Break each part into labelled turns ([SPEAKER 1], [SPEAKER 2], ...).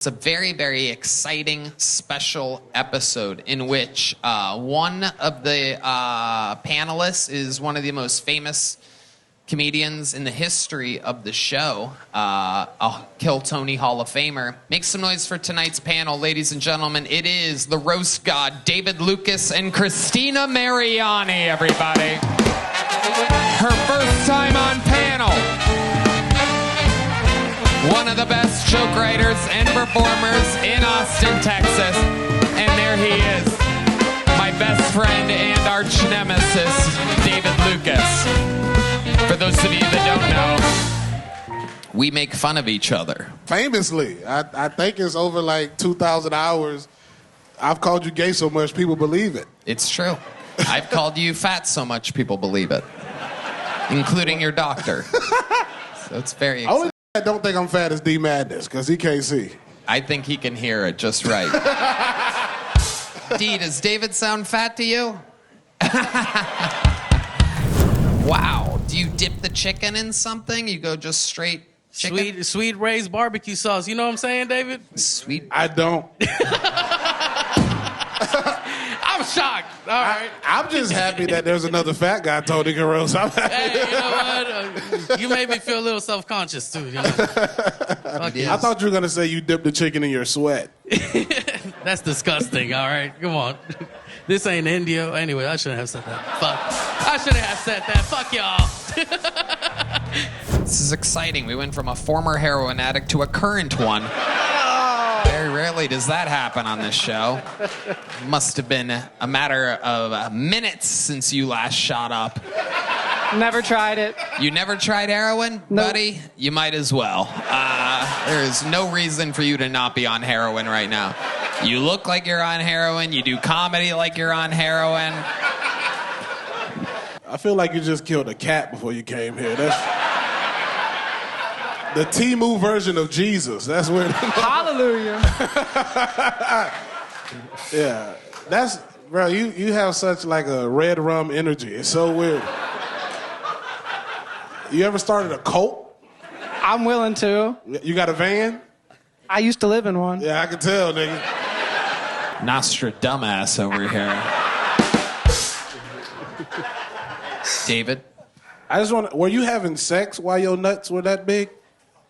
[SPEAKER 1] It's a very, very exciting, special episode in which one of the panelists is one of the most famous comedians in the history of the show, a Kill Tony Hall of Famer. Make some noise for tonight's panel, ladies and gentlemen. It is the roast god, David Lucas and Cristina Mariani, everybody. Her first time on panel. One of the best joke writers and performers in Austin, Texas. And there he is, my best friend and arch nemesis, David Lucas. For those of you that don't know, we make fun of each other.
[SPEAKER 2] Famously. I think it's over like 2,000 hours. I've called you gay so much, people believe it.
[SPEAKER 1] It's true. I've called you fat so much, people believe it. Including your doctor. So it's very exciting.
[SPEAKER 2] I don't think I'm fat as D Madness, because he can't see.
[SPEAKER 1] I think he can hear it just right. D, does David sound fat to you? Wow. Do you dip the chicken in something? You go just straight chicken?
[SPEAKER 3] Sweet raised barbecue sauce. You know what I'm saying, David?
[SPEAKER 1] Sweet.
[SPEAKER 2] I don't.
[SPEAKER 3] I'm shocked. All right.
[SPEAKER 2] I'm just happy that there's another fat guy, Tony Carosa. I'm happy.
[SPEAKER 3] Hey, you know what? You made me feel a little self-conscious, too. You know?
[SPEAKER 2] I thought you were going to say you dipped the chicken in your sweat.
[SPEAKER 3] That's disgusting, all right? Come on. This ain't India. Anyway, I shouldn't have said that. Fuck. I shouldn't have said that. Fuck y'all.
[SPEAKER 1] This is exciting. We went from a former heroin addict to a current one. Very rarely does that happen on this show. Must have been a matter of minutes since you last shot up.
[SPEAKER 4] Never tried it.
[SPEAKER 1] You never tried heroin,
[SPEAKER 4] Nope.
[SPEAKER 1] buddy? You might as well. There is no reason for you to not be on heroin right now. You look like you're on heroin. You do comedy like you're on heroin.
[SPEAKER 2] I feel like you just killed a cat before you came here. That's the Temu version of Jesus. That's where.
[SPEAKER 4] Hallelujah.
[SPEAKER 2] Yeah, that's bro. You have such like a red rum energy. It's so weird. You ever started a cult?
[SPEAKER 4] I'm willing to.
[SPEAKER 2] You got a van?
[SPEAKER 4] I used to live in one.
[SPEAKER 2] Yeah, I can tell, nigga.
[SPEAKER 1] Nostradumbass over here. David?
[SPEAKER 2] I just want to. Were you having sex while your nuts were that big?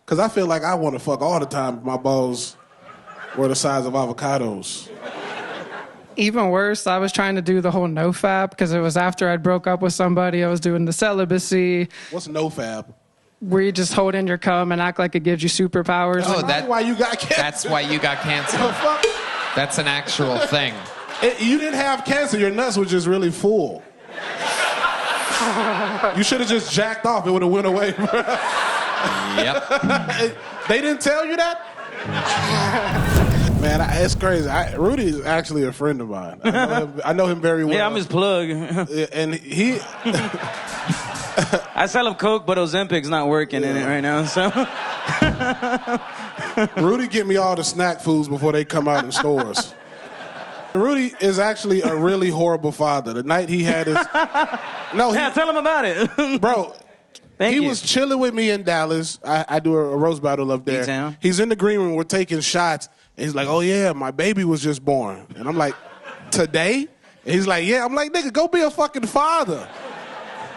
[SPEAKER 2] Because I feel like I want to fuck all the time if my balls were the size of avocados.
[SPEAKER 4] Even worse, I was trying to do the whole no-fab because it was after I'd broke up with somebody. I was doing the celibacy.
[SPEAKER 2] What's no-fab?
[SPEAKER 4] Where you just hold in your cum and act like it gives you superpowers.
[SPEAKER 1] Oh,
[SPEAKER 2] That's why you got cancer.
[SPEAKER 1] That's why you got cancer.
[SPEAKER 2] The fuck?
[SPEAKER 1] That's an actual thing.
[SPEAKER 2] You didn't have cancer. Your nuts were just really full. You should have just jacked off. It would have went away.
[SPEAKER 1] Yep.
[SPEAKER 2] They didn't tell you that? Man, it's crazy. Rudy is actually a friend of mine. I know him very well.
[SPEAKER 5] Yeah, I'm his plug.
[SPEAKER 2] And he...
[SPEAKER 5] I sell him Coke, but Ozempic's not working in it right now, so...
[SPEAKER 2] Rudy get me all the snack foods before they come out in stores. Rudy is actually a really horrible father. The night he had his... No,
[SPEAKER 5] Yeah, tell him about it.
[SPEAKER 2] Bro...
[SPEAKER 5] Thank you.
[SPEAKER 2] He was chilling with me in Dallas. I do a roast battle up there.
[SPEAKER 5] B-Town.
[SPEAKER 2] He's in the green room. We're taking shots. And he's like, oh, yeah, my baby was just born. And I'm like, today? And he's like, yeah. I'm like, nigga, go be a fucking father.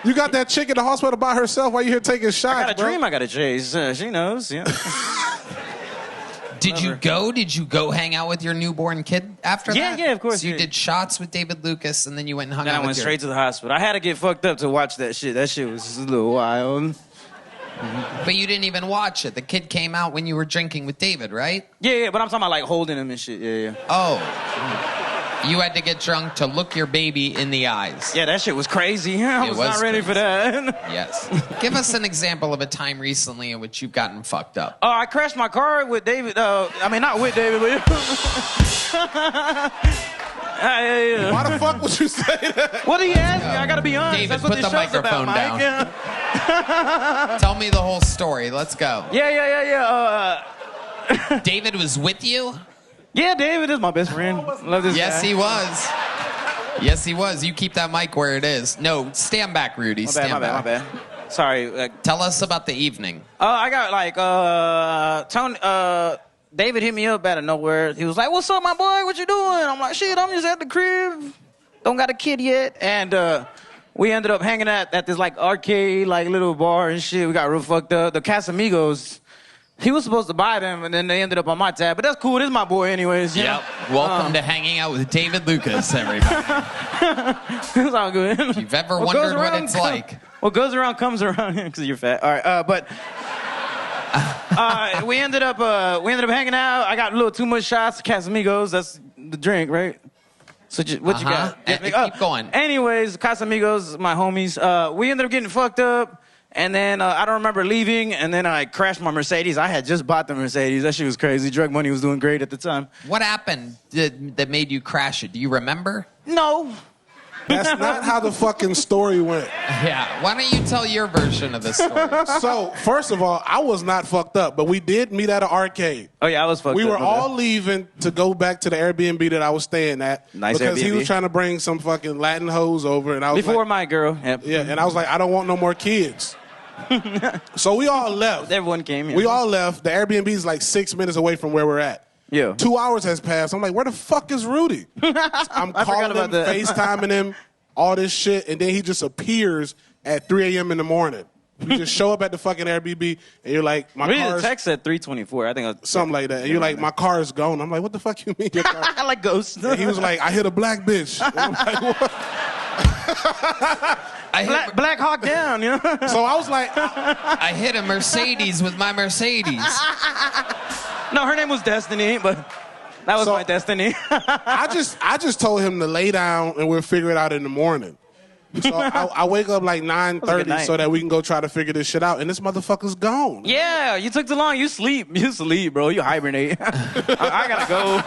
[SPEAKER 2] You got that chick in the hospital by herself while you here taking shots,
[SPEAKER 5] I got a
[SPEAKER 2] bro.
[SPEAKER 5] dream I got to chase. She knows, yeah.
[SPEAKER 1] Did you go hang out with your newborn kid after that?
[SPEAKER 5] Yeah, of course.
[SPEAKER 1] So you did shots with David Lucas, and then you went and hung
[SPEAKER 5] Then
[SPEAKER 1] out
[SPEAKER 5] I
[SPEAKER 1] with
[SPEAKER 5] went straight to the hospital. I had to get fucked up to watch that shit. That shit was just a little wild.
[SPEAKER 1] But you didn't even watch it. The kid came out when you were drinking with David, right?
[SPEAKER 5] Yeah, but I'm talking about like holding him and shit. Yeah.
[SPEAKER 1] Oh. You had to get drunk to look your baby in the eyes.
[SPEAKER 5] Yeah, that shit was crazy. I was not ready for that.
[SPEAKER 1] Yes. Give us an example of a time recently in which you've gotten fucked up.
[SPEAKER 5] Oh, I crashed my car with David. I mean, not with David, but... Yeah.
[SPEAKER 2] Why the fuck would you say that?
[SPEAKER 5] What do you ask me? I gotta be honest.
[SPEAKER 1] David,
[SPEAKER 5] That's what
[SPEAKER 1] put
[SPEAKER 5] this
[SPEAKER 1] the
[SPEAKER 5] show's about,
[SPEAKER 1] microphone down.
[SPEAKER 5] Mike.
[SPEAKER 1] Tell me the whole story. Let's go.
[SPEAKER 5] Yeah.
[SPEAKER 1] David was with you?
[SPEAKER 5] Yeah, David is my best friend. Love this
[SPEAKER 1] Yes,
[SPEAKER 5] guy.
[SPEAKER 1] he was. Yes, he was. You keep that mic where it is. No, stand back, Rudy.
[SPEAKER 5] My bad. Sorry.
[SPEAKER 1] Tell us about the evening.
[SPEAKER 5] I got like Tony. David hit me up out of nowhere. He was like, "What's up, my boy? What you doing?" I'm like, "Shit, I'm just at the crib. Don't got a kid yet." And we ended up hanging out at this like arcade, like little bar and shit. We got real fucked up. The Casamigos, he was supposed to buy them, and then they ended up on my tab. But that's cool. This is my boy anyways.
[SPEAKER 1] Yep. Welcome to hanging out with David Lucas, everybody.
[SPEAKER 5] It's all good.
[SPEAKER 1] If you've ever wondered what it's like.
[SPEAKER 5] What goes around comes around, because you're fat. All right, but we ended up hanging out. I got a little too much shots. Casamigos, that's the drink, right? So what you got?
[SPEAKER 1] Keep going.
[SPEAKER 5] Anyways, Casamigos, my homies. We ended up getting fucked up, and then I don't remember leaving, and then I crashed my Mercedes. I had just bought the Mercedes. That shit was crazy. Drug money was doing great at the time.
[SPEAKER 1] What happened that made you crash it? Do you remember?
[SPEAKER 5] No.
[SPEAKER 2] That's not how the fucking story went.
[SPEAKER 1] Yeah. Why don't you tell your version of this story?
[SPEAKER 2] So, first of all, I was not fucked up, but we did meet at an arcade.
[SPEAKER 5] Oh, yeah, I was fucked up.
[SPEAKER 2] We were all leaving to go back to the Airbnb that I was staying at.
[SPEAKER 5] Nice
[SPEAKER 2] because
[SPEAKER 5] Airbnb.
[SPEAKER 2] he was trying to bring some fucking Latin hoes over. And I was
[SPEAKER 5] Before
[SPEAKER 2] like,
[SPEAKER 5] my girl. Yep.
[SPEAKER 2] Yeah, and I was like, I don't want no more kids. So we all left.
[SPEAKER 5] Everyone came here.
[SPEAKER 2] We all left. The Airbnb is like 6 minutes away from where we're at.
[SPEAKER 5] Yeah.
[SPEAKER 2] 2 hours has passed. I'm like, where the fuck is Rudy? I'm calling him, FaceTiming him, all this shit, and then he just appears at 3 a.m. in the morning. You just show up at the fucking Airbnb, and you're like, my
[SPEAKER 5] Read
[SPEAKER 2] car's...
[SPEAKER 5] the text at 3:24. I think I was...
[SPEAKER 2] Something like that. And you're like, my car is gone. I'm like, what the fuck you mean your car?
[SPEAKER 5] I like ghosts.
[SPEAKER 2] And he was like, I hit a black bitch. And I'm like, what?
[SPEAKER 5] Black Hawk down, you know?
[SPEAKER 2] So I was like...
[SPEAKER 1] I hit a Mercedes with my Mercedes.
[SPEAKER 5] No, her name was Destiny, but that was my destiny.
[SPEAKER 2] I just told him to lay down and we'll figure it out in the morning. So I wake up like 9:30 so that we can go try to figure this shit out. And this motherfucker's gone.
[SPEAKER 5] Yeah, you took too long. You sleep, bro. You hibernate. I gotta go.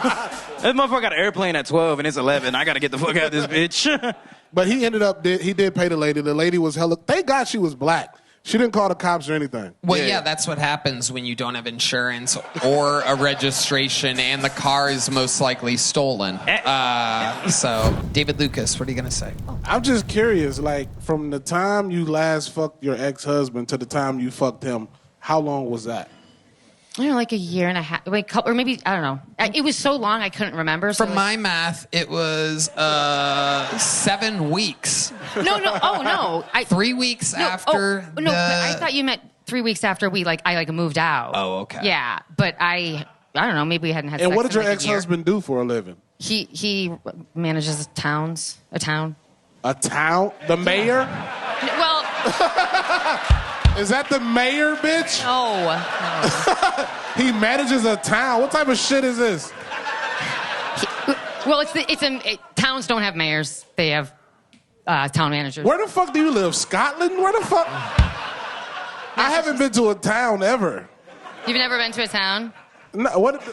[SPEAKER 5] This motherfucker got an airplane at 12 and it's 11. I gotta get the fuck out of this bitch.
[SPEAKER 2] But he ended up, he did pay the lady. The lady was hella, thank God she was black. She didn't call the cops or anything.
[SPEAKER 1] Well, yeah, that's what happens when you don't have insurance or a registration, and the car is most likely stolen. So, David Lucas, what are you going to say?
[SPEAKER 2] I'm just curious, like, from the time you last fucked your ex-husband to the time you fucked him, how long was that?
[SPEAKER 6] I don't know, like a year and a half, like, or maybe, I don't know. It was so long I couldn't remember. So
[SPEAKER 1] From my math, it was 7 weeks.
[SPEAKER 6] No, oh, no.
[SPEAKER 1] 3 weeks after
[SPEAKER 6] but I thought you meant 3 weeks after I moved out.
[SPEAKER 1] Oh, okay.
[SPEAKER 6] Yeah, but I don't know, maybe we hadn't had sex
[SPEAKER 2] And what did your
[SPEAKER 6] in like
[SPEAKER 2] ex-husband do for a living?
[SPEAKER 6] He manages a town.
[SPEAKER 2] A town? The mayor?
[SPEAKER 6] Well...
[SPEAKER 2] Is that the mayor, bitch?
[SPEAKER 6] No.
[SPEAKER 2] He manages a town. What type of shit is this?
[SPEAKER 6] Towns don't have mayors. They have town managers.
[SPEAKER 2] Where the fuck do you live? Scotland? Where the fuck? I haven't been to a town ever.
[SPEAKER 6] You've never been to a town?
[SPEAKER 2] No, what?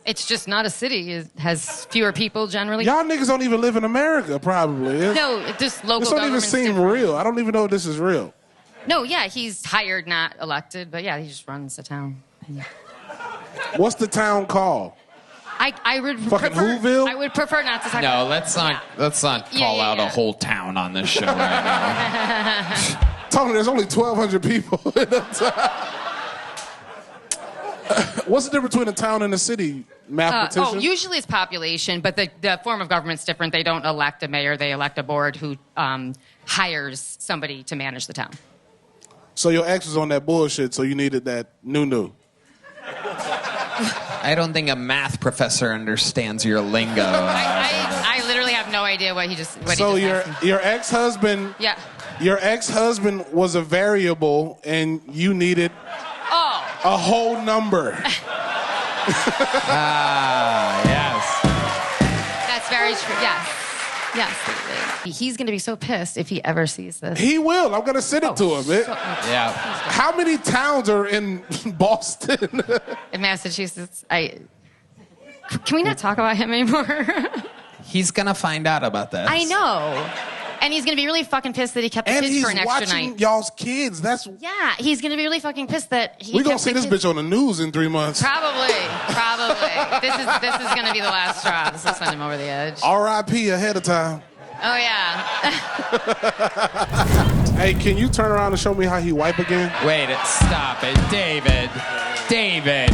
[SPEAKER 6] It's just not a city. It has fewer people generally.
[SPEAKER 2] Y'all niggas don't even live in America, probably.
[SPEAKER 6] No, just local
[SPEAKER 2] This don't even seem real. I don't even know if this is real.
[SPEAKER 6] No, yeah, he's hired, not elected, but yeah, he just runs the town.
[SPEAKER 2] What's the town called?
[SPEAKER 6] I would
[SPEAKER 2] fucking
[SPEAKER 6] prefer,
[SPEAKER 2] Whoville?
[SPEAKER 6] I would prefer not to talk
[SPEAKER 1] No,
[SPEAKER 6] about
[SPEAKER 1] let's not call out a whole town on this show right now.
[SPEAKER 2] Tony, there's only 1,200 people in the town. What's the difference between a town and a city, mathematician?
[SPEAKER 6] Usually it's population, but the form of government's different. They don't elect a mayor. They elect a board who hires somebody to manage the town.
[SPEAKER 2] So your ex was on that bullshit, so you needed that new.
[SPEAKER 1] I don't think a math professor understands your lingo.
[SPEAKER 6] I literally have no idea what he just
[SPEAKER 2] So
[SPEAKER 6] asked me.
[SPEAKER 2] your ex-husband...
[SPEAKER 6] Yeah.
[SPEAKER 2] Your ex-husband was a variable, and you needed a whole number.
[SPEAKER 1] Yes.
[SPEAKER 6] That's very true. Yes. He's going to be so pissed if he ever sees this.
[SPEAKER 2] He will. I'm going to send it to him.
[SPEAKER 1] Yeah.
[SPEAKER 2] How many towns are in Boston?
[SPEAKER 6] In Massachusetts, can we not talk about him anymore?
[SPEAKER 1] He's going to find out about this.
[SPEAKER 6] I know. And he's going to be really fucking pissed that he kept the
[SPEAKER 2] And
[SPEAKER 6] kids
[SPEAKER 2] he's
[SPEAKER 6] for an extra
[SPEAKER 2] watching
[SPEAKER 6] night.
[SPEAKER 2] y'all's kids.
[SPEAKER 6] Yeah, he's going to be really fucking pissed that he
[SPEAKER 2] We're going to
[SPEAKER 6] kept
[SPEAKER 2] see
[SPEAKER 6] the
[SPEAKER 2] this
[SPEAKER 6] kids.
[SPEAKER 2] bitch on the news in 3 months.
[SPEAKER 6] Probably. This is going to be the last straw. This will send him over the edge.
[SPEAKER 2] R.I.P. ahead of time.
[SPEAKER 6] Oh, yeah.
[SPEAKER 2] Hey, can you turn around and show me how he wipe again?
[SPEAKER 1] Wait, stop it. David.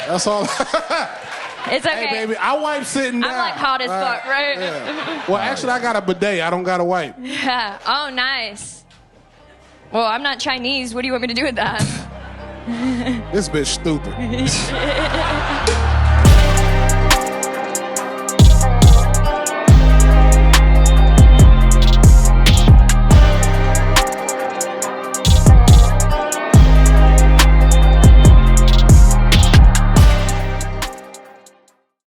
[SPEAKER 2] That's all.
[SPEAKER 7] It's okay.
[SPEAKER 2] Hey, baby, I wipe sitting down.
[SPEAKER 7] I'm like hot as fuck, right?
[SPEAKER 2] Yeah. Well, actually, I got a bidet. I don't got a wipe.
[SPEAKER 7] Yeah. Oh, nice. Well, I'm not Chinese. What do you want me to do with that?
[SPEAKER 2] This bitch stupid.